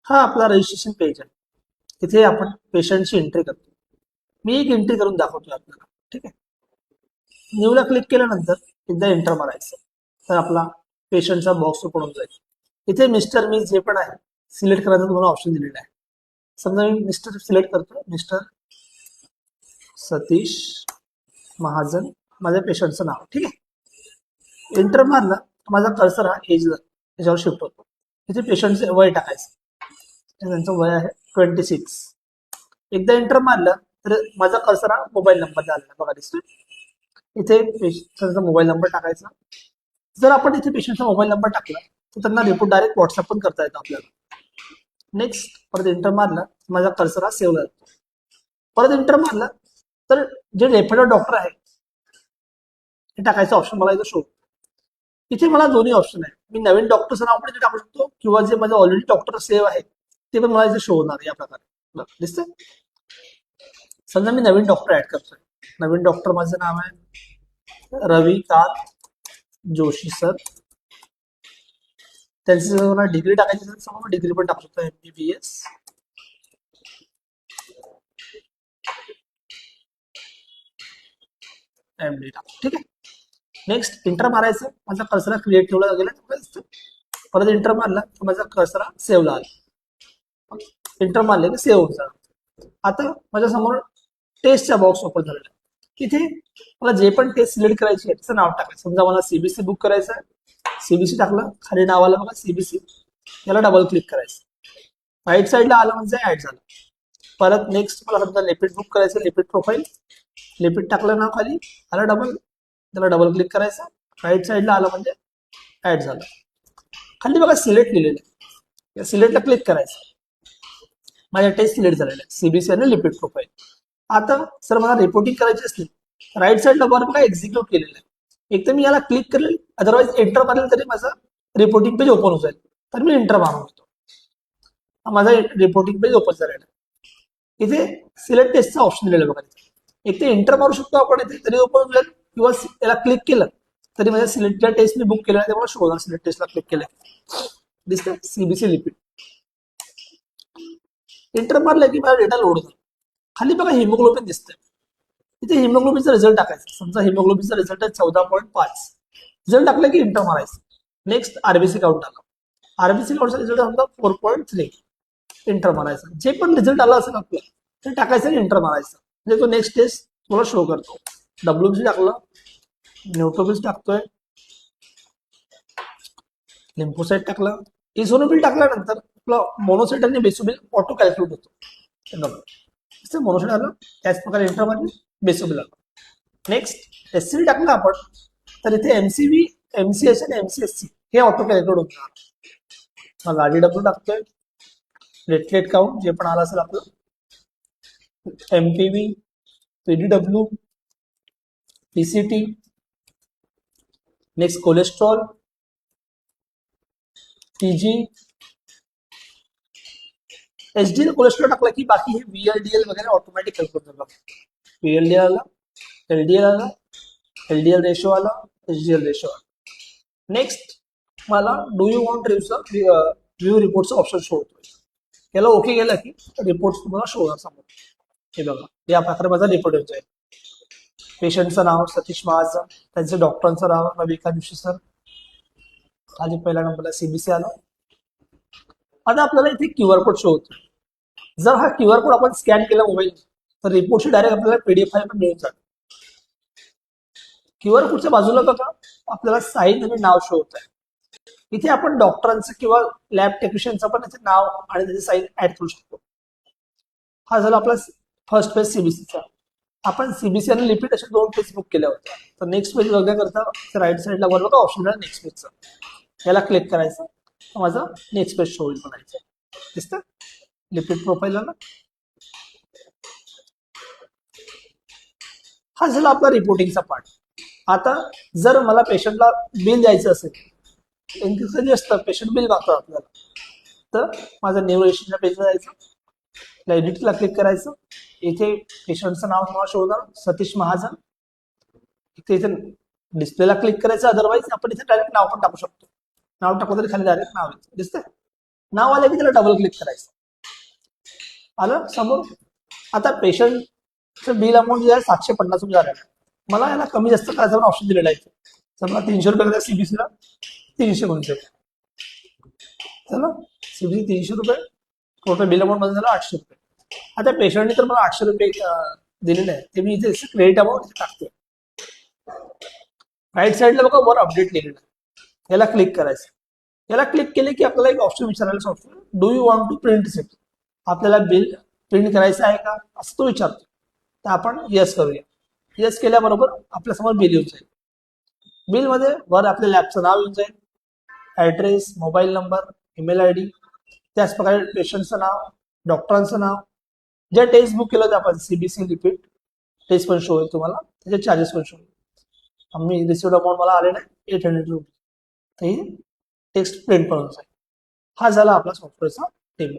हा आपला registration page आहे. इथे आपण पेशंटची एंट्री करतो. मी एक एंट्री करून दाखवतोय आपल्याला. ठीक आहे. न्यूला क्लिक केल्यानंतर एकदा एंटर मारायचं तर आपला पेशंटचा बॉक्स ओपन होऊन जाईल. इथे मिस्टर मी जे पण आहे सिलेक्ट करायचं तुम्हाला ऑप्शन दिलेला आहे. समजा मी मिस्टर सिलेक्ट करतो, मिस्टर सतीश महाजन माझ्या पेशंटचं नाव. ठीक आहे. एंटर मारला माझा कर्सर हा एज याच्यावर शिफ्ट होतो. इथे पेशंटचे वय टाकायचं. त्यांचं वय आहे 26. एकदा एंटर मारलं तर माझा कर्सर हा मोबाईल नंबर झालेला बघा दिसतोय. इथे पेशंटचा मोबाईल नंबर टाकायचा. जर आपण इथे पेशंटचा मोबाईल नंबर टाकला तर त्यांना रिपोर्ट डायरेक्ट व्हॉट्सअप पण करता येतो आपल्याला. नेक्स्ट परत एंटर मारला माझा कर्सर हा सेव्ह झाला. परत एंटर मारला तर जे रेफरड डॉक्टर आहे हे टाकायचं ऑप्शन मला इथं शो. इथे मला दोन्ही ऑप्शन आहे. मी नवीन डॉक्टरचं नाव पण इथे टाकू शकतो किंवा जे माझं ऑलरेडी डॉक्टर सेव्ह आहे ते पण मला इथे शो होणार या प्रकारे. दिसतंय. समजा मी नवीन डॉक्टर ऍड करतोय. नवीन डॉक्टर माझं नाव आहे रविकांत जोशी सर. त्यांची मला डिग्री टाकायची असेल समजा डिग्री पण टाकू शकतो MBBS. MD टाकू. ठीक आहे. नेक्स्ट इंटर मारायचं. माझा कर्सर क्रिएट ठेवला गेला. परत इंटर मारला तर माझा कर्सर सेव्ह आला. इंटर मारले की सेव्ह होऊन जाणार. आता माझ्या समोर टेस्टचा बॉक्स ओपन झालेला आहे. इथे मला जे पण टेस्ट सिलेक्ट करायची आहे त्याचं नाव टाकायचं. समजा मला CBC बुक करायचं आहे. CBC टाकलं. खाली नावाला बघा CBC. याला डबल क्लिक करायचं. राईट साईडला आलं म्हणजे ऍड झालं. परत नेक्स्ट मला समजा लिपिड बुक करायचं. Lipid profile. लिपिड टाकलं नाव खाली आलं डबल. त्याला डबल क्लिक करायचं. राईट साईडला आलं म्हणजे ऍड झालं. खाली बघा सिलेक्ट लिहिलेलं आहे. या सिलेक्टला क्लिक करायचं. माझ्या टेस्ट सिलेक्ट झालेल्या आहे CBC आणि लिपिड प्रोफाईल. आता सर मला रिपोर्टिंग करायची असली राईट साईडला वर बघा एक्झिक्यूट केलेलं आहे. एक तर मी याला क्लिक करेल अदरवाईज एंटर मारेल तरी माझं रिपोर्टिंग पेज ओपन होत जाईल. तर मी एंटर मारून घेतो. माझा रिपोर्टिंग पेज ओपन झालेला आहे. इथे सिलेक्ट टेस्टचा ऑप्शन दिलेला बघा. एक ते एंटर मारू शकतो आपण इथे तरी ओपन होऊन जाईल किंवा याला क्लिक केलं तरी माझ्या सिलेक्टच्या टेस्ट मी बुक केला आहे त्यामुळे शो होणार. सिलेक्ट टेस्टला क्लिक केलंय दिसतं CBC लिपिड. एंटर मारलं की माझा डेटा लोड होतो. खाली बघा हिमोग्लोबिन दिसतंय. इथे हिमोग्लोबिनचा रिझल्ट टाकायचा. समजा हिमोग्लोबिनचा रिझल्ट आहे 14.5. रिझल्ट टाकलं की इंटर मारायचं. नेक्स्ट RBC काउंट आला. RBC काउंटचा रिझल्ट समजा 4.3. इंटर मारायचं. जे पण रिझल्ट आला असेल आपल्याला ते टाकायचं आणि इंटर मारायचं. म्हणजे तो नेक्स्ट टेस्ट तुम्हाला शो करतो. WBC टाकलं. न्यूट्रोफिल्स टाकतोय. लिम्फोसाइट टाकलं. इझोनोफिल टाकल्यानंतर आपलं मोनोसाइट आणि बेसोफिल ऑटो कॅल्क्युलेट होतो. मोनोसाइट आलं त्याच प्रकारे इंटर मध्ये बेसोफिल आलं. नेक्स्ट SCV टाकलं आपण तर इथे MCV, MCH आणि MCSC हे ऑटो कॅल्क्युलेट होणार. मग RDW टाकतोय. प्लेटलेट काउंट जे पण आलं असेल आपलं. MPV, PDW, PCT. Next cholesterol, TG, HDL cholesterol टाकला की बाकी हे VLDL वगैरे ऑटोमॅटिक कॅल्क्युलेट करतात. VLDL आला, LDL आला, LDL रेशो आला, HDL रेशो आला. नेक्स्ट मला डू यू वॉन्ट व्ह्यू रिपोर्टचा ऑप्शन शो होतोय. याला ओके केलं की रिपोर्ट तुम्हाला शो होणार समोर. हे बघा या प्रकारे माझा रिपोर्ट येत जाईल. पेशंटचं नाव सतीश महाजन, त्यांचं डॉक्टरांचं नाव रविकांत जोशी सर. खाली पहिल्या नंबरला CBC आला. आता आपल्याला इथे QR कोड शो होतो. जर हा QR कोड आपण स्कॅन केला मोबाईल तर रिपोर्टची डायरेक्ट आपल्याला PDF फाईल पण मिळून जाते. QR कोडच्या बाजूला बघा आपल्याला साईन आणि नाव शो होत आहे. इथे आपण डॉक्टरांचं किंवा लॅब टेक्निशियनचं पण त्याचे नाव आणि त्याची साईन ऍड करू शकतो. हा झाला आपला फर्स्ट पेज CBCचा. आपण CBC आणि लिपिड अशा 2 पेज बुक केल्या होत्या. तर नेक्स्ट पेज बघण्याकरता राईट साईडला वर बघा ऑप्शन आहे नेक्स्ट पेजचा. याला क्लिक करायचं माझा नेक्स्ट पेज शो होईल बनायचं. दिसतं लिपिड प्रोफाईल आला. हा झाला आपला रिपोर्टिंगचा पार्ट. आता जर मला पेशंटला बिल द्यायचं असेल कधी असतं पेशंट बिल मागतो आपल्याला तर माझं न्यू रजिस्ट्रेशनच्या पेजला जायचं. एडिटला क्लिक करायचं. इथे पेशंटचं नाव तुम्हाला शो होणार सतीश महाजन. इथे डिस्प्लेला क्लिक करायचं. अदरवाईज आपण इथे डायरेक्ट नाव पण टाकू शकतो. नाव टाकलं तरी खाली डायरेक्ट नाव येतं. दिसतंय नाव आलं की त्याला डबल क्लिक करायचं. आलं समोर. आता पेशंटचं बिल अमाऊंट जे आहे 750 रुपये झालेलं आहे. मला याला कमी जास्त करायचा ऑप्शन दिलेला आहे. समजा 300 रुपये सीबीसीला 300 चला सीबीसी 300 रुपये, टोटल बिल अमाऊंट मध्ये झालं 800 रुपये. आता पेशंटने तर मला 800 रुपये दिलेले आहे, ते मी इथे क्रेडिट अमाऊंट टाकते. राईट साईडला बघा वर अपडेट लिहिलेलं आहे, याला क्लिक करायचं. याला क्लिक केले की आपल्याला एक ऑप्शन विचारायला option, do you want to print receipt, आपल्याला बिल प्रिंट करायचं आहे का असं तो विचारतो. तर आपण येस करूया. येस केल्याबरोबर आपल्यासमोर बिल येऊन जाईल. बिलमध्ये वर आपल्या लॅबचं नाव येऊन जाईल, address, mobile number, email I D, त्याच प्रकारे पेशंटचं नाव, डॉक्टरांचं नाव, जे टेस्ट बुक केलं होतं आपण सीबीसी रिपीट टेस्ट पण शो होईल तुम्हाला, त्याचे चार्जेस पण शो होईल. आम्ही रिसिव्ड अमाऊंट मला आले नाही 800 रुपये, तर ही टेक्स्ट प्रिंट करून जाईल. हा झाला आपला सॉफ्टवेअरचा डेमो.